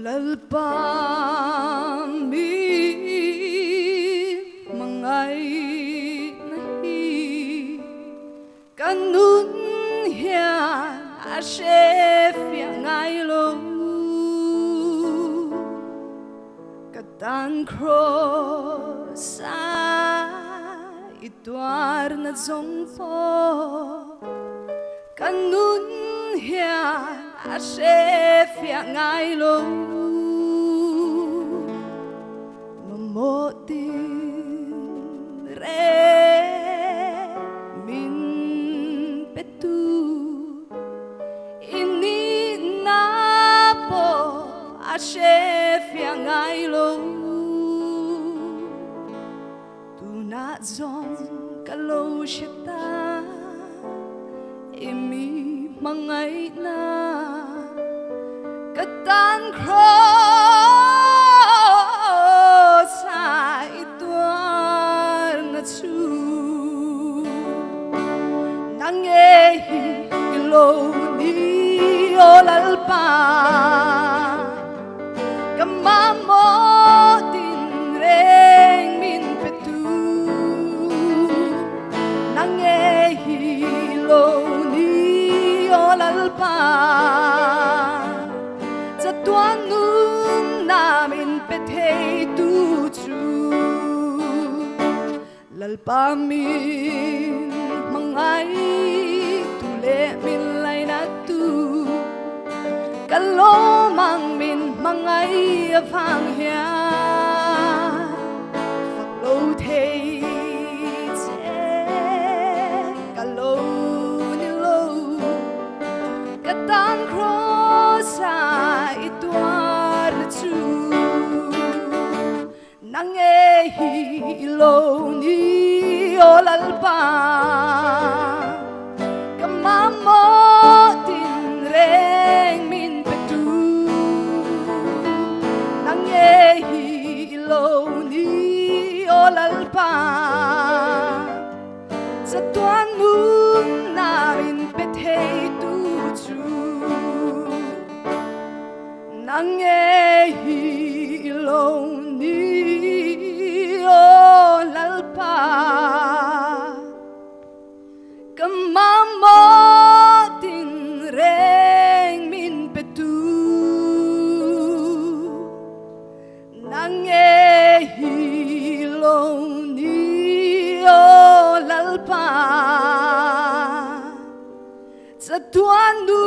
lalpa mi mangai nahi kanun hian a chef ya ngai lo katan cross itwar na zong po kanun hian a chef ya ngai lo mo tin re min petu ini na po a chef ya ngai lo tu na zong kalo shita imi mangai na katan cross itwar na chu nangehi ilo ni olalpa kamamo tin reng min petu nangehi ilo ni olalpa tuan nun namin petay tu chu lalpa min mangai tule min lay na tu kalomang min mangai avang hia faklo thay che kalo ni lo katan cross itwar na chu nangehi ilo ni olalpa kamamo tin reng min petu nangehi ilo ni olalpa sa tuan nun namin petay tu chu nangehi ilo ni olalpa kamamo tin reng min petu nangehi ilo ni olalpa sa tuan nu